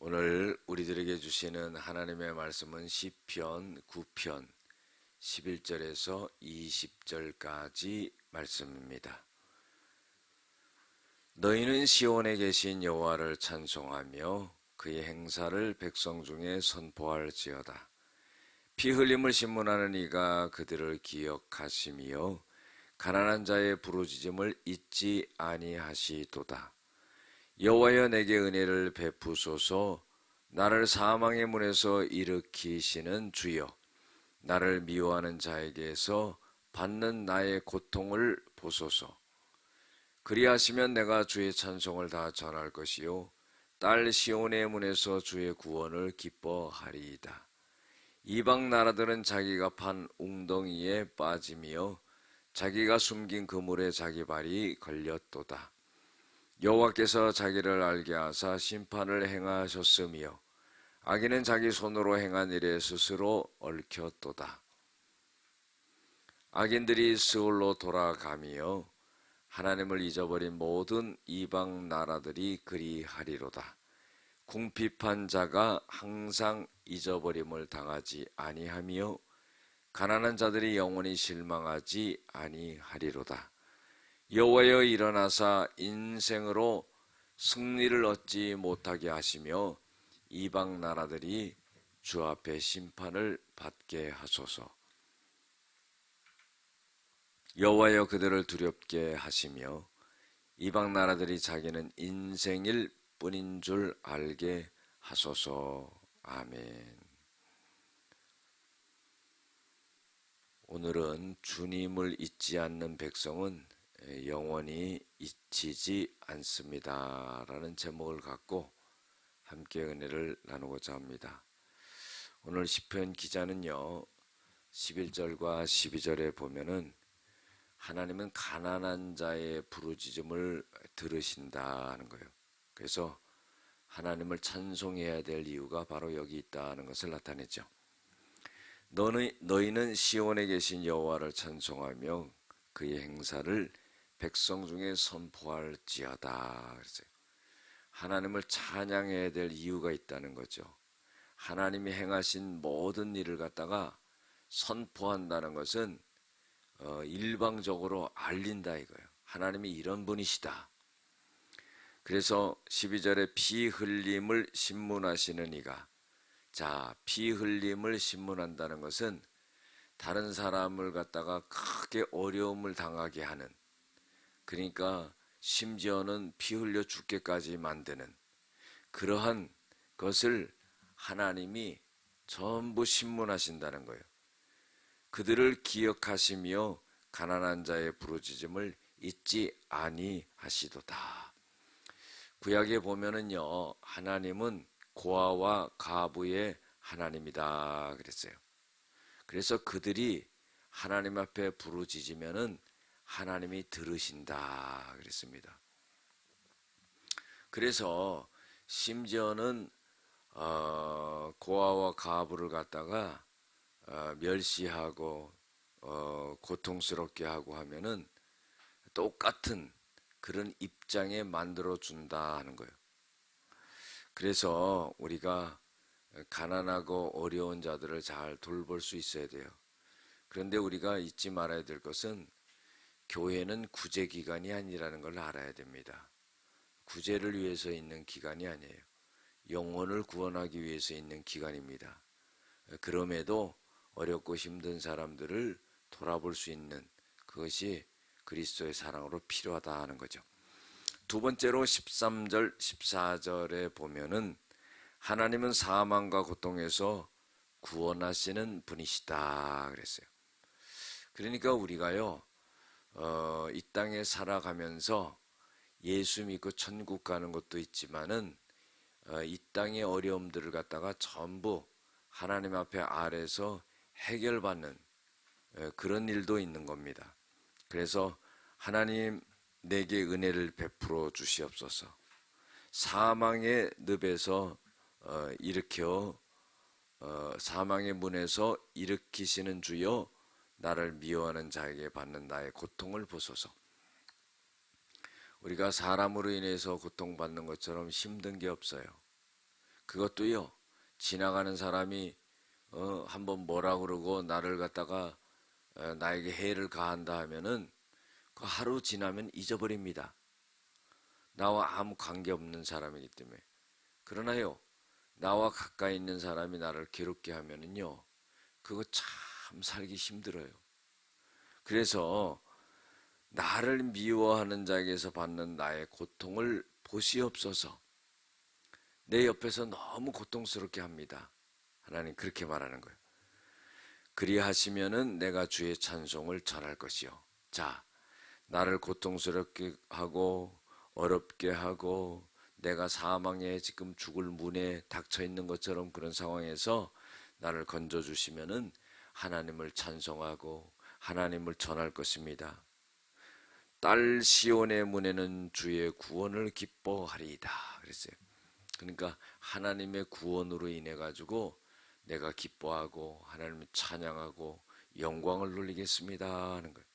오늘 우리들에게 주시는 하나님의 말씀은 시편 9편 11절에서 20절까지 말씀입니다. 너희는 시온에 계신 여호와를 찬송하며 그의 행사를 백성 중에 선포할지어다. 피 흘림을 신문하는 이가 그들을 기억하시며 가난한 자의 부르짖음을 잊지 아니하시도다. 여호와여, 내게 은혜를 베푸소서. 나를 사망의 문에서 일으키시는 주여, 나를 미워하는 자에게서 받는 나의 고통을 보소서. 그리하시면 내가 주의 찬송을 다 전할 것이요 딸 시온의 문에서 주의 구원을 기뻐하리이다. 이방 나라들은 자기가 판 웅덩이에 빠지며 자기가 숨긴 그물에 자기 발이 걸렸도다. 여호와께서 자기를 알게 하사 심판을 행하셨으며 악인은 자기 손으로 행한 일에 스스로 얽혔도다. 악인들이 스올로 돌아가며 하나님을 잊어버린 모든 이방 나라들이 그리하리로다. 궁핍한 자가 항상 잊어버림을 당하지 아니하며 가난한 자들이 영원히 실망하지 아니하리로다. 여호와여, 일어나사 인생으로 승리를 얻지 못하게 하시며 이방 나라들이 주 앞에 심판을 받게 하소서. 여호와여, 그들을 두렵게 하시며 이방 나라들이 자기는 인생일 뿐인 줄 알게 하소서. 아멘. 오늘은 주님을 잊지 않는 백성은 영원히 잊히지 않습니다 라는 제목을 갖고 함께 은혜를 나누고자 합니다. 오늘 시편 기자는요 11절과 12절에 보면은 하나님은 가난한 자의 부르짖음을 들으신다는 거예요. 그래서 하나님을 찬송해야 될 이유가 바로 여기 있다는 것을 나타내죠. 너희는 시온에 계신 여호와를 찬송하며 그의 행사를 백성 중에 선포할지어다. 그랬어요. 하나님을 찬양해야 될 이유가 있다는 거죠. 하나님이 행하신 모든 일을 갖다가 선포한다는 것은 일방적으로 알린다 이거예요. 하나님이 이런 분이시다. 그래서 12절에 피 흘림을 신문하시는 이가, 자, 피 흘림을 신문한다는 것은 다른 사람을 갖다가 크게 어려움을 당하게 하는, 그러니까 심지어는 피 흘려 죽게까지 만드는 그러한 것을 하나님이 전부 신문하신다는 거예요. 그들을 기억하시며 가난한 자의 부르짖음을 잊지 아니하시도다. 구약에 보면은요, 하나님은 고아와 가부의 하나님이다 그랬어요. 그래서 그들이 하나님 앞에 부르짖으면은 하나님이 들으신다 그랬습니다. 그래서 심지어는 고아와 가부를 갖다가 멸시하고 고통스럽게 하고 하면은 똑같은 그런 입장에 만들어 준다 하는 거예요. 그래서 우리가 가난하고 어려운 자들을 잘 돌볼 수 있어야 돼요. 그런데 우리가 잊지 말아야 될 것은 교회는 구제기관이 아니라는 걸 알아야 됩니다. 구제를 위해서 있는 기관이 아니에요. 영혼을 구원하기 위해서 있는 기관입니다. 그럼에도 어렵고 힘든 사람들을 돌아볼 수 있는 그것이 그리스도의 사랑으로 필요하다 하는 거죠. 두 번째로 13절, 14절에 보면은 하나님은 사망과 고통에서 구원하시는 분이시다 그랬어요. 그러니까 우리가요, 이 땅에 살아가면서 예수 믿고 천국 가는 것도 있지만은 이 땅의 어려움들을 갖다가 전부 하나님 앞에 아래서 해결받는 그런 일도 있는 겁니다. 그래서 하나님 내게 은혜를 베풀어 주시옵소서. 사망의 늪에서 일으켜 사망의 문에서 일으키시는 주여, 나를 미워하는 자에게 받는 나의 고통을 보소서. 우리가 사람으로 인해서 고통받는 것처럼 힘든 게 없어요. 그것도요, 지나가는 사람이 한번 뭐라 그러고 나를 갖다가 나에게 해를 가한다 하면은 그 하루 지나면 잊어버립니다. 나와 아무 관계없는 사람이기 때문에. 그러나요, 나와 가까이 있는 사람이 나를 괴롭게 하면은요, 그거 참 살기 힘들어요. 그래서 나를 미워하는 자에게서 받는 나의 고통을 보시옵소서. 내 옆에서 너무 고통스럽게 합니다. 하나님 그렇게 말하는 거예요. 그리하시면은 내가 주의 찬송을 전할 것이요. 자, 나를 고통스럽게 하고 어렵게 하고 내가 사망에 지금 죽을 문에 닥쳐 있는 것처럼 그런 상황에서 나를 건져 주시면은 하나님을 찬송하고 하나님을 전할 것입니다. 딸 시온의 문에는 주의 구원을 기뻐하리이다 그랬어요. 그러니까 하나님의 구원으로 인해 가지고 내가 기뻐하고 하나님을 찬양하고 영광을 돌리겠습니다 하는 거예요.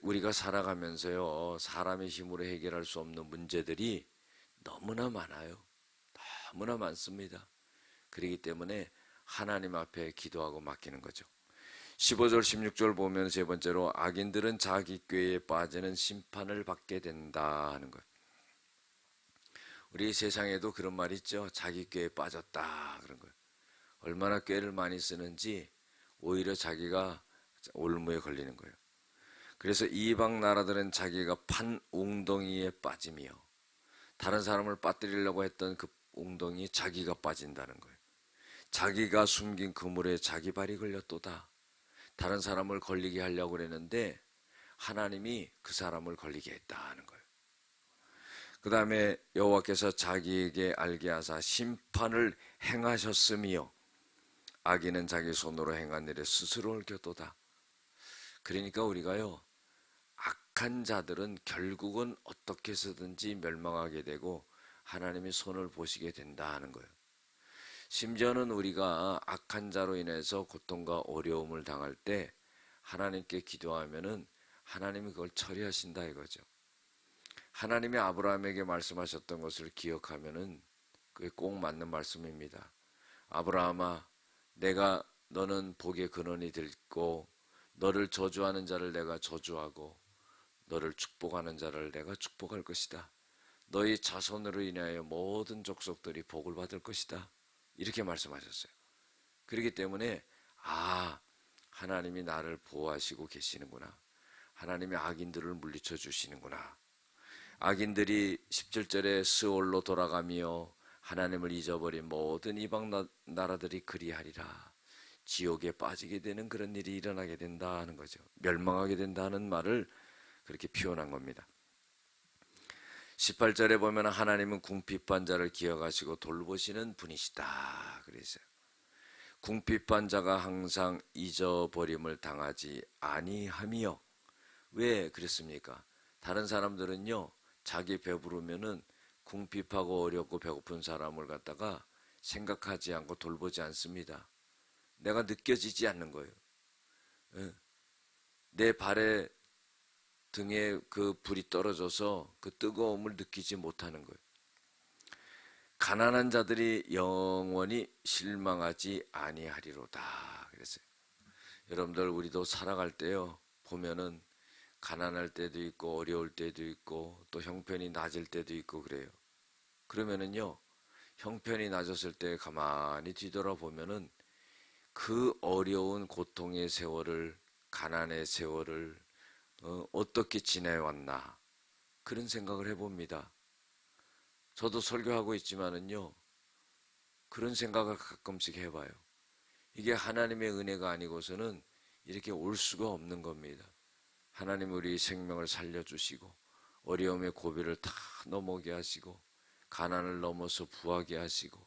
우리가 살아가면서요, 사람의 힘으로 해결할 수 없는 문제들이 너무나 많아요. 너무나 많습니다. 그렇기 때문에 하나님 앞에 기도하고 맡기는 거죠. 15절 16절 보면 세 번째로 악인들은 자기 꾀에 빠지는 심판을 받게 된다 하는 거예요. 우리 세상에도 그런 말 있죠. 자기 꾀에 빠졌다 그런 거예요. 얼마나 꾀를 많이 쓰는지 오히려 자기가 올무에 걸리는 거예요. 그래서 이방 나라들은 자기가 판 웅덩이에 빠지며 다른 사람을 빠뜨리려고 했던 그 웅덩이에 자기가 빠진다는 거예요. 자기가 숨긴 그물에 자기 발이 걸렸도다. 다른 사람을 걸리게 하려고 그랬는데 하나님이 그 사람을 걸리게 했다는 거예요. 그 다음에 여호와께서 자기에게 알게 하사 심판을 행하셨으며 악인은 자기 손으로 행한 일에 스스로 옳겠도다. 그러니까 우리가요, 악한 자들은 결국은 어떻게 해서든지 멸망하게 되고 하나님의 손을 보시게 된다 하는 거예요. 심지어는 우리가 악한 자로 인해서 고통과 어려움을 당할 때 하나님께 기도하면은 하나님이 그걸 처리하신다 이거죠. 하나님이 아브라함에게 말씀하셨던 것을 기억하면은 그게 꼭 맞는 말씀입니다. 아브라함아, 너는 복의 근원이 되고 너를 저주하는 자를 내가 저주하고 너를 축복하는 자를 내가 축복할 것이다. 너희 자손으로 인하여 모든 족속들이 복을 받을 것이다. 이렇게 말씀하셨어요. 그렇기 때문에 하나님이 나를 보호하시고 계시는구나. 하나님이 악인들을 물리쳐 주시는구나. 악인들이 17절에 스올로 돌아가며 하나님을 잊어버린 모든 이방 나라들이 그리하리라. 지옥에 빠지게 되는 그런 일이 일어나게 된다 하는 거죠. 멸망하게 된다는 말을 그렇게 표현한 겁니다. 18절에 보면 하나님은 궁핍한 자를 기억하시고 돌보시는 분이시다 그랬어요. 궁핍한 자가 항상 잊어버림을 당하지 아니하며. 왜 그랬습니까? 다른 사람들은요, 자기 배부르면은 궁핍하고 어렵고 배고픈 사람을 갖다가 생각하지 않고 돌보지 않습니다. 내가 느껴지지 않는 거예요. 내 발에 등에 그 불이 떨어져서 그 뜨거움을 느끼지 못하는 거예요. 가난한 자들이 영원히 실망하지 아니하리로다 그랬어요. 여러분들 우리도 살아갈 때요, 보면은 가난할 때도 있고 어려울 때도 있고 또 형편이 낮을 때도 있고 그래요. 그러면은요, 형편이 낮았을 때 가만히 뒤돌아보면은 그 어려운 고통의 세월을, 가난의 세월을 어떻게 지내왔나 그런 생각을 해봅니다. 저도 설교하고 있지만은요, 그런 생각을 가끔씩 해봐요. 이게 하나님의 은혜가 아니고서는 이렇게 올 수가 없는 겁니다. 하나님 우리 생명을 살려주시고 어려움의 고비를 다 넘어게 하시고 가난을 넘어서 부하게 하시고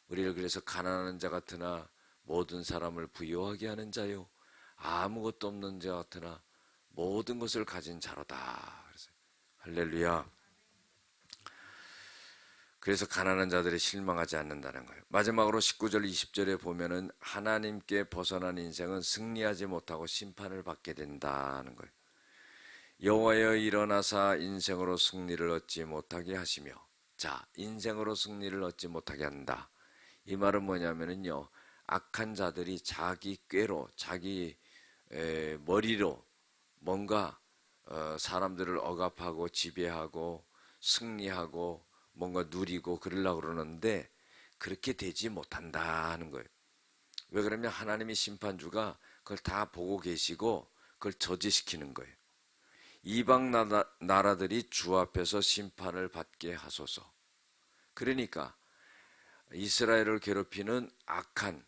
우리를 그래서 가난한 자 같으나 모든 사람을 부유하게 하는 자요 아무것도 없는 자 같으나 모든 것을 가진 자로다. 그래서 할렐루야. 그래서 가난한 자들이 실망하지 않는다는 거예요. 마지막으로 19절 20절에 보면은 하나님께 벗어난 인생은 승리하지 못하고 심판을 받게 된다는 거예요. 여호와여 일어나사 인생으로 승리를 얻지 못하게 하시며. 자, 인생으로 승리를 얻지 못하게 한다. 이 말은 뭐냐면은요, 악한 자들이 자기 꾀로, 자기 머리로 뭔가 사람들을 억압하고 지배하고 승리하고 뭔가 누리고 그러려고 그러는데 그렇게 되지 못한다 하는 거예요. 왜 그러면 하나님이 심판주가 그걸 다 보고 계시고 그걸 저지시키는 거예요. 이방 나라들이 주 앞에서 심판을 받게 하소서. 그러니까 이스라엘을 괴롭히는 악한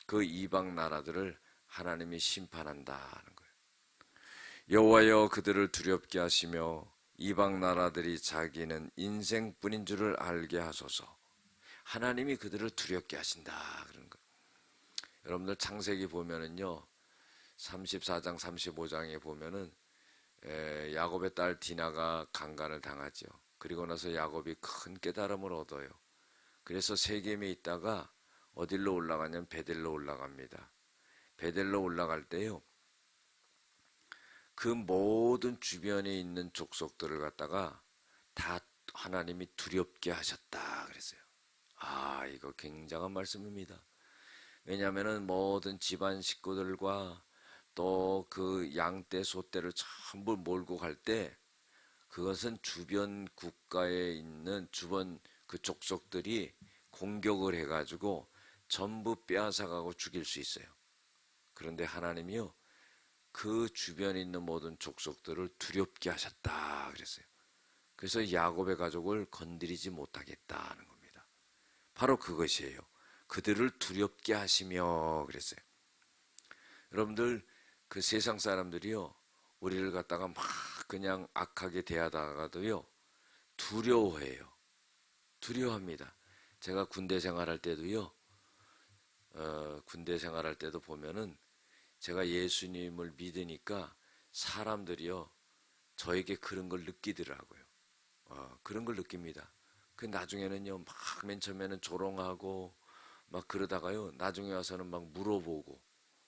그 이방 나라들을 하나님이 심판한다 하는 거예요. 여호와여 그들을 두렵게 하시며 이방 나라들이 자기는 인생뿐인 줄을 알게 하소서. 하나님이 그들을 두렵게 하신다 그런 거예요. 여러분들 창세기 보면은요, 34장 35장에 보면은 야곱의 딸 디나가 강간을 당하죠. 그리고 나서 야곱이 큰 깨달음을 얻어요. 그래서 세겜에 있다가 어디로 올라가냐면 베델로 올라갑니다. 베델로 올라갈 때요, 그 모든 주변에 있는 족속들을 갖다가 다 하나님이 두렵게 하셨다 그랬어요. 아, 이거 굉장한 말씀입니다. 왜냐하면은 모든 집안 식구들과 또 그 양떼 소떼를 전부 몰고 갈 때 그것은 주변 국가에 있는 주변 그 족속들이 공격을 해가지고 전부 빼앗아가고 죽일 수 있어요. 그런데 하나님이요, 그 주변에 있는 모든 족속들을 두렵게 하셨다 그랬어요. 그래서 야곱의 가족을 건드리지 못하겠다는 겁니다. 바로 그것이에요. 그들을 두렵게 하시며 그랬어요. 여러분들 그 세상 사람들이요, 우리를 갖다가 막 그냥 악하게 대하다가도요 두려워해요. 두려워합니다. 제가 군대 생활할 때도요, 군대 생활할 때도 보면은 제가 예수님을 믿으니까 사람들이요 저에게 그런 걸 느끼더라고요. 그런 걸 느낍니다. 그 나중에는요 막 맨 처음에는 조롱하고 막 그러다가요 나중에 와서는 막 물어보고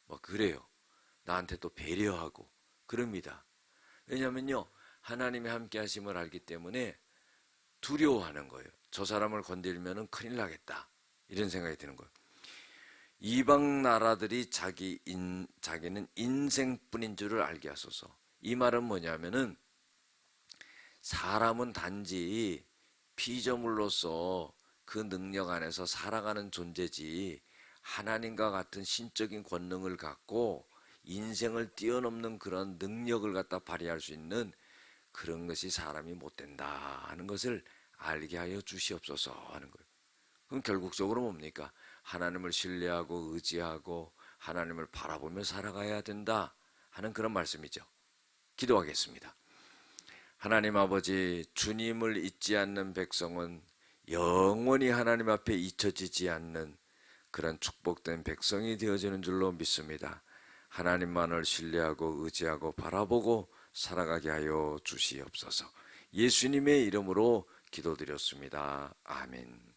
막 그래요. 나한테 또 배려하고 그럽니다. 왜냐면요 하나님의 함께 하심을 알기 때문에 두려워하는 거예요. 저 사람을 건드리면은 큰일 나겠다 이런 생각이 드는 거예요. 이방 나라들이 자기는 인생뿐인 줄을 알게 하소서. 이 말은 뭐냐면은 사람은 단지 피조물로서 그 능력 안에서 살아가는 존재지 하나님과 같은 신적인 권능을 갖고 인생을 뛰어넘는 그런 능력을 갖다 발휘할 수 있는 그런 것이 사람이 못 된다 하는 것을 알게 하여 주시옵소서 하는 거예요. 그럼 결국적으로 뭡니까? 하나님을 신뢰하고 의지하고 하나님을 바라보며 살아가야 된다 하는 그런 말씀이죠. 기도하겠습니다. 하나님 아버지, 주님을 잊지 않는 백성은 영원히 하나님 앞에 잊혀지지 않는 그런 축복된 백성이 되어지는 줄로 믿습니다. 하나님만을 신뢰하고 의지하고 바라보고 살아가게 하여 주시옵소서. 예수님의 이름으로 기도드렸습니다. 아멘.